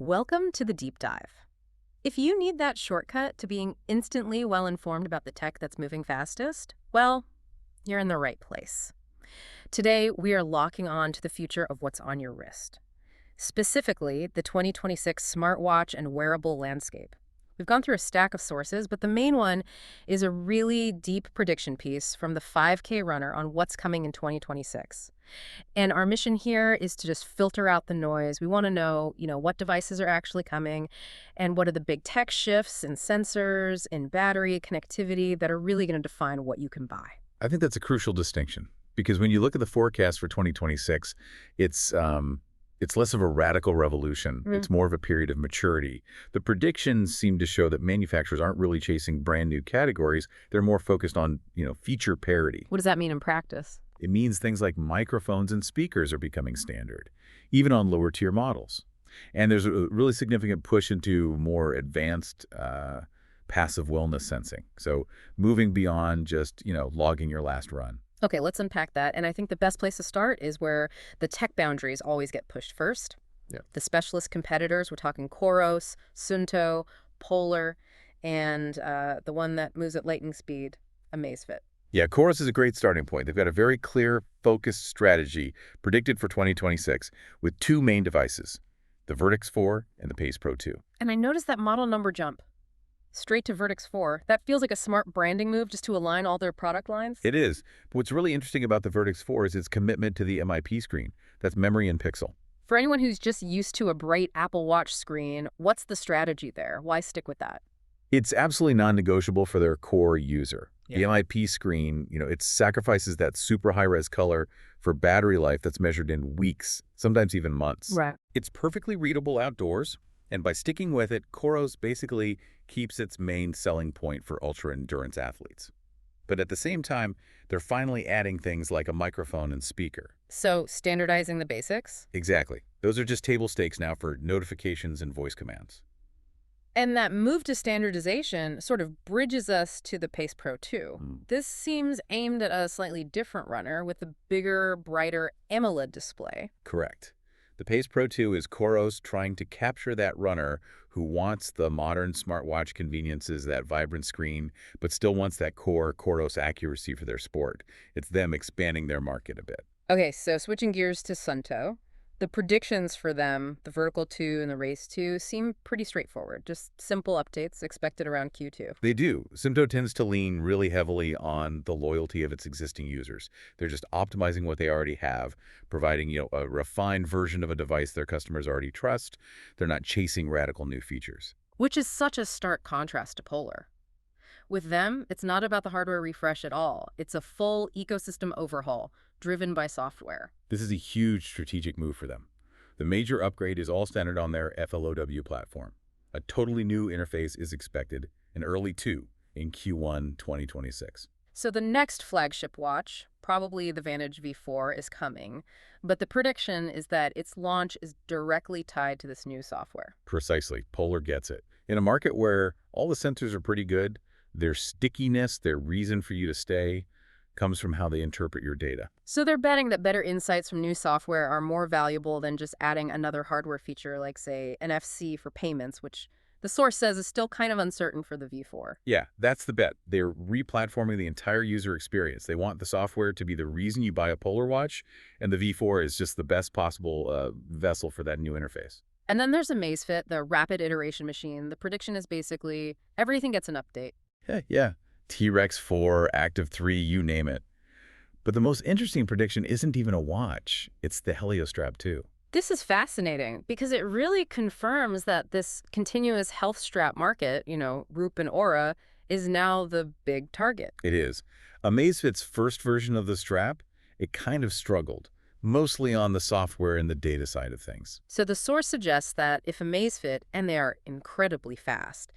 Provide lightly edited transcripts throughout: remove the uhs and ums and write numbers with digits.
Welcome to the deep dive. If you need that shortcut to being instantly well-informed about the tech that's moving fastest, well, you're in the right place. Today, we are locking on to the future of what's on your wrist, specifically the 2026 smartwatch and wearable landscape. We've gone through a stack of sources, but the main one is a really deep prediction piece from the 5K runner on what's coming in 2026. And our mission here is to just filter out the noise. We want to know, what devices are actually coming and what are the big tech shifts in sensors, in battery, connectivity that are really going to define what you can buy. I think that's a crucial distinction because when you look at the forecast for 2026, it's less of a radical revolution. It's more of a period of maturity. The predictions seem to show that manufacturers aren't really chasing brand new categories. They're more focused on, feature parity. What does that mean in practice? It means things like microphones and speakers are becoming standard, even on lower tier models. And there's a really significant push into more advanced passive wellness sensing. So moving beyond just, logging your last run. Okay, let's unpack that. And I think the best place to start is where the tech boundaries always get pushed first. Yeah. The specialist competitors, we're talking Coros, Suunto, Polar, and the one that moves at lightning speed, Amazfit. Yeah, Coros is a great starting point. They've got a very clear, focused strategy predicted for 2026 with two main devices, the Vertix 4 and the Pace Pro 2. And I noticed that model number jump straight to Vertix 4. That feels like a smart branding move just to align all their product lines. It is. But what's really interesting about the Vertix 4 is its commitment to the MIP screen. That's memory and pixel. For anyone who's just used to a bright Apple Watch screen, what's the strategy there? Why stick with that? It's absolutely non-negotiable for their core user. Yeah. The MIP screen, it sacrifices that super high-res color for battery life that's measured in weeks, sometimes even months. Right. It's perfectly readable outdoors, and by sticking with it, Coros basically keeps its main selling point for ultra-endurance athletes. But at the same time, they're finally adding things like a microphone and speaker. So standardizing the basics? Exactly. Those are just table stakes now for notifications and voice commands. And that move to standardization sort of bridges us to the Pace Pro 2. This seems aimed at a slightly different runner with a bigger, brighter AMOLED display. Correct. The Pace Pro 2 is Coros trying to capture that runner who wants the modern smartwatch conveniences, that vibrant screen, but still wants that core Coros accuracy for their sport. It's them expanding their market a bit. Okay, so switching gears to Suunto. The predictions for them, the Vertical 2 and the Race 2, seem pretty straightforward. Just simple updates expected around Q2. They do. Suunto tends to lean really heavily on the loyalty of its existing users. They're just optimizing what they already have, providing, a refined version of a device their customers already trust. They're not chasing radical new features. Which is such a stark contrast to Polar. With them, it's not about the hardware refresh at all. It's a full ecosystem overhaul, driven by software. This is a huge strategic move for them. The major upgrade is all centered on their FLOW platform. A totally new interface is expected, an early 2 in Q1 2026. So the next flagship watch, probably the Vantage V4, is coming, but the prediction is that its launch is directly tied to this new software. Precisely. Polar gets it. In a market where all the sensors are pretty good, their stickiness, their reason for you to stay, comes from how they interpret your data. So they're betting that better insights from new software are more valuable than just adding another hardware feature like, say, NFC for payments, which the source says is still kind of uncertain for the V4. Yeah, that's the bet. They're replatforming the entire user experience. They want the software to be the reason you buy a Polar watch, and the V4 is just the best possible vessel for that new interface. And then there's Amazfit, the rapid iteration machine. The prediction is basically everything gets an update. Yeah. T-Rex 4, Active 3, you name it. But the most interesting prediction isn't even a watch. It's the Helio Strap 2. This is fascinating because it really confirms that this continuous health strap market, Roop and Aura, is now the big target. It is. Amazfit's first version of the strap, it kind of struggled, mostly on the software and the data side of things. So the source suggests that if Amazfit, and they are incredibly fast,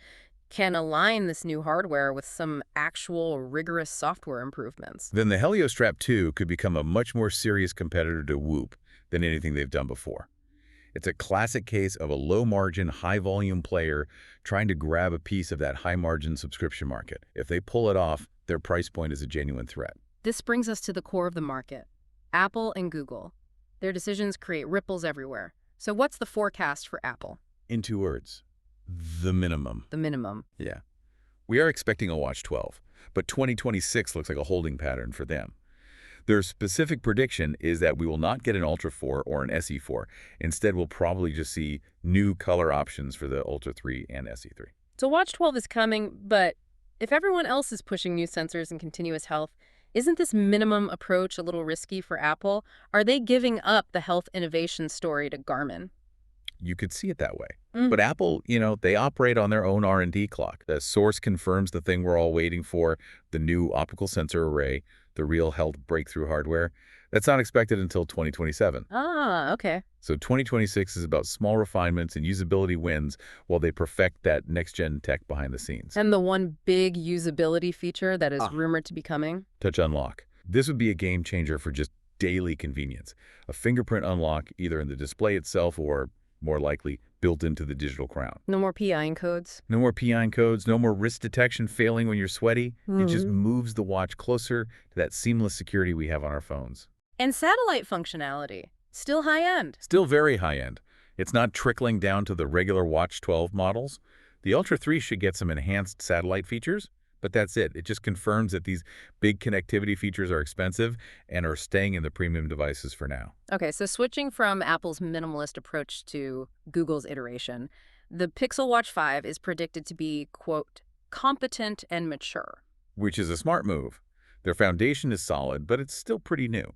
can align this new hardware with some actual rigorous software improvements, then the Helio Strap 2 could become a much more serious competitor to Whoop than anything they've done before. It's a classic case of a low-margin, high-volume player trying to grab a piece of that high-margin subscription market. If they pull it off, their price point is a genuine threat. This brings us to the core of the market, Apple and Google. Their decisions create ripples everywhere. So what's the forecast for Apple? In 2 words, the minimum. The minimum. Yeah. We are expecting a Watch 12, but 2026 looks like a holding pattern for them. Their specific prediction is that we will not get an Ultra 4 or an SE4. Instead, we'll probably just see new color options for the Ultra 3 and SE3. So Watch 12 is coming, but if everyone else is pushing new sensors and continuous health, isn't this minimum approach a little risky for Apple? Are they giving up the health innovation story to Garmin? You could see it that way. But Apple, they operate on their own R&D clock. The source confirms the thing we're all waiting for, the new optical sensor array, the real health breakthrough hardware. That's not expected until 2027. Ah, okay. So 2026 is about small refinements and usability wins while they perfect that next-gen tech behind the scenes. And the one big usability feature that is rumored to be coming? Touch Unlock. This would be a game changer for just daily convenience. A fingerprint unlock either in the display itself or, more likely, built into the digital crown. No more PIN codes? No more PIN codes, no more wrist detection failing when you're sweaty. It just moves the watch closer to that seamless security we have on our phones. And satellite functionality. Still high-end. Still very high-end. It's not trickling down to the regular Watch 12 models. The Ultra 3 should get some enhanced satellite features, but that's it. It just confirms that these big connectivity features are expensive and are staying in the premium devices for now. Okay, so switching from Apple's minimalist approach to Google's iteration, the Pixel Watch 5 is predicted to be, quote, competent and mature. Which is a smart move. Their foundation is solid, but it's still pretty new.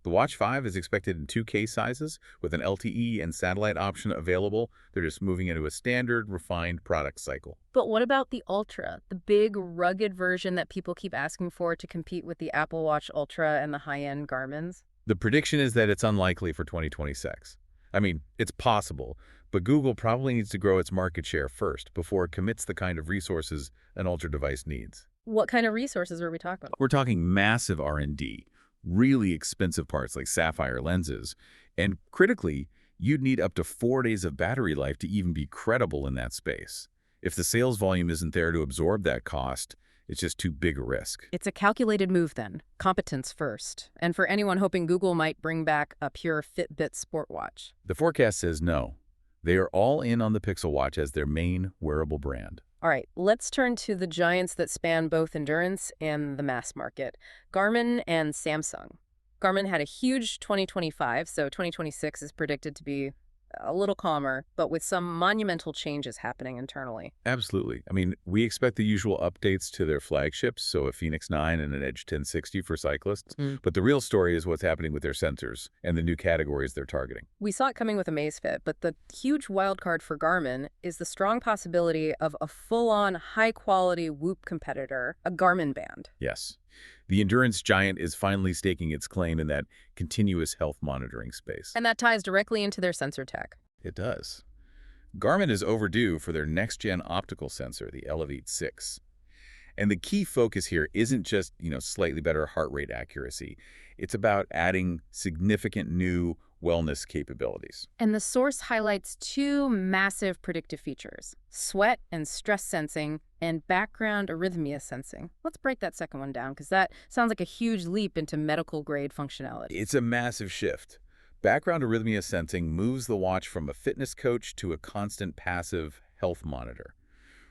The Watch 5 is expected in 2 case sizes with an LTE and satellite option available. They're just moving into a standard, refined product cycle. But what about the Ultra, the big, rugged version that people keep asking for to compete with the Apple Watch Ultra and the high-end Garmin's? The prediction is that it's unlikely for 2026. I mean, it's possible, but Google probably needs to grow its market share first before it commits the kind of resources an Ultra device needs. What kind of resources are we talking about? We're talking massive R&D. Really expensive parts like sapphire lenses, and critically, you'd need up to 4 days of battery life to even be credible in that space. If the sales volume isn't there to absorb that cost, it's just too big a risk. It's a calculated move then, competence first. And for anyone hoping Google might bring back a pure Fitbit sport watch. The forecast says no. They are all in on the Pixel Watch as their main wearable brand. All right, let's turn to the giants that span both endurance and the mass market, Garmin and Samsung. Garmin had a huge 2025, so 2026 is predicted to be a little calmer, but with some monumental changes happening internally. Absolutely. I mean, we expect the usual updates to their flagships, so a Fenix 9 and an Edge 1060 for cyclists. But the real story is what's happening with their sensors and the new categories they're targeting. We saw it coming with Amazfit, but the huge wildcard for Garmin is the strong possibility of a full-on, high-quality Whoop competitor, a Garmin band. Yes. The endurance giant is finally staking its claim in that continuous health monitoring space. And that ties directly into their sensor tech. It does. Garmin is overdue for their next-gen optical sensor, the Elevate 6. And the key focus here isn't just, slightly better heart rate accuracy. It's about adding significant new wellness capabilities. And the source highlights 2 massive predictive features, sweat and stress sensing and background arrhythmia sensing. Let's break that second one down because that sounds like a huge leap into medical-grade functionality. It's a massive shift. Background arrhythmia sensing moves the watch from a fitness coach to a constant passive health monitor.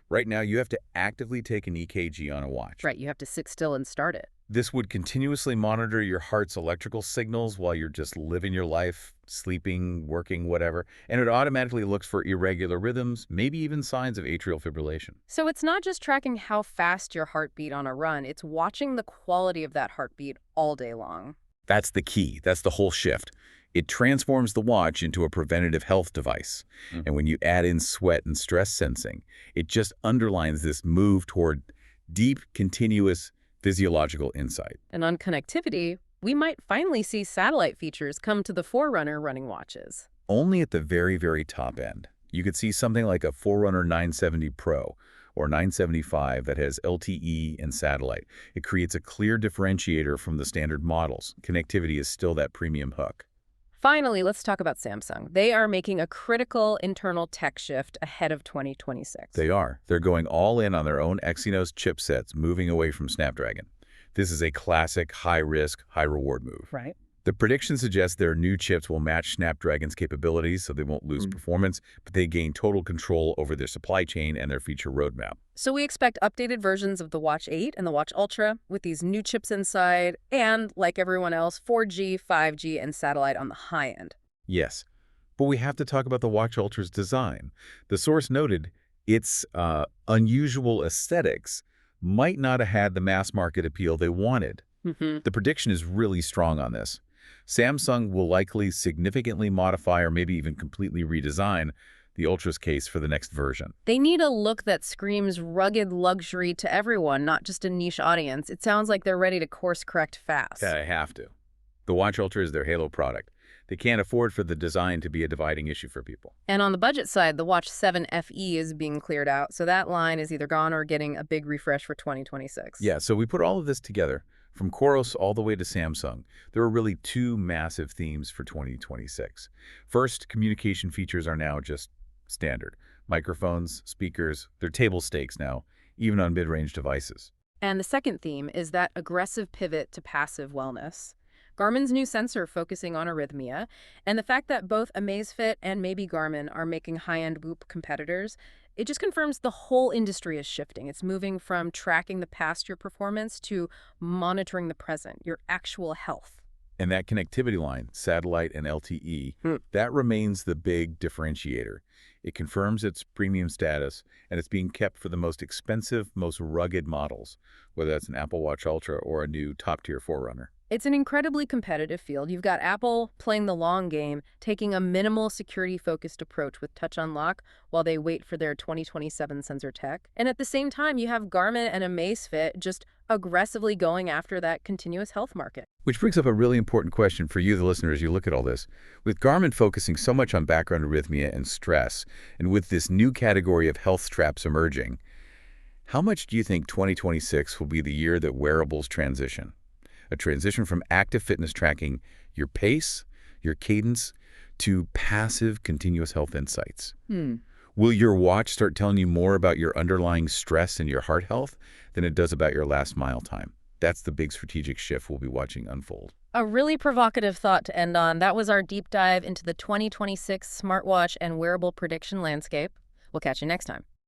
Right now, you have to actively take an EKG on a watch. Right, you have to sit still and start it. This would continuously monitor your heart's electrical signals while you're just living your life, sleeping, working, whatever, and it automatically looks for irregular rhythms, maybe even signs of atrial fibrillation. So it's not just tracking how fast your heart beat on a run, it's watching the quality of that heartbeat all day long. That's the key. That's the whole shift. It transforms the watch into a preventative health device. And when you add in sweat and stress sensing, it just underlines this move toward deep, continuous physiological insight. And on connectivity, we might finally see satellite features come to the Forerunner running watches. Only at the very, very top end. You could see something like a Forerunner 970 Pro or 975 that has LTE and satellite. It creates a clear differentiator from the standard models. Connectivity is still that premium hook. Finally, let's talk about Samsung. They are making a critical internal tech shift ahead of 2026. They are. They're going all in on their own Exynos chipsets, moving away from Snapdragon. This is a classic high-risk, high-reward move. Right. The prediction suggests their new chips will match Snapdragon's capabilities, so they won't lose performance, but they gain total control over their supply chain and their feature roadmap. So we expect updated versions of the Watch 8 and the Watch Ultra with these new chips inside and, like everyone else, 4G, 5G, and satellite on the high end. Yes, but we have to talk about the Watch Ultra's design. The source noted its unusual aesthetics might not have had the mass market appeal they wanted. The prediction is really strong on this. Samsung will likely significantly modify or maybe even completely redesign the Ultra's case for the next version. They need a look that screams rugged luxury to everyone, not just a niche audience. It sounds like they're ready to course correct fast. Yeah, I have to. The Watch Ultra is their halo product. They can't afford for the design to be a dividing issue for people. And on the budget side, the Watch 7 FE is being cleared out, so that line is either gone or getting a big refresh for 2026. Yeah, so we put all of this together. From Coros all the way to Samsung, there are really two massive themes for 2026. First, communication features are now just standard. Microphones, speakers, they're table stakes now, even on mid-range devices. And the second theme is that aggressive pivot to passive wellness. Garmin's new sensor focusing on arrhythmia, and the fact that both Amazfit and maybe Garmin are making high-end Whoop competitors, it just confirms the whole industry is shifting. It's moving from tracking the past your performance to monitoring the present, your actual health. And that connectivity line, satellite and LTE, that remains the big differentiator. It confirms its premium status, and it's being kept for the most expensive, most rugged models, whether that's an Apple Watch Ultra or a new top-tier Forerunner. It's an incredibly competitive field. You've got Apple playing the long game, taking a minimal security-focused approach with Touch Unlock while they wait for their 2027 sensor tech. And at the same time, you have Garmin and Amazfit just aggressively going after that continuous health market. Which brings up a really important question for you, the listener, as you look at all this. With Garmin focusing so much on background arrhythmia and stress, and with this new category of health straps emerging, how much do you think 2026 will be the year that wearables transition? A transition from active fitness tracking your pace, your cadence, to passive continuous health insights. Will your watch start telling you more about your underlying stress and your heart health than it does about your last mile time? That's the big strategic shift we'll be watching unfold. A really provocative thought to end on. That was our deep dive into the 2026 smartwatch and wearable prediction landscape. We'll catch you next time.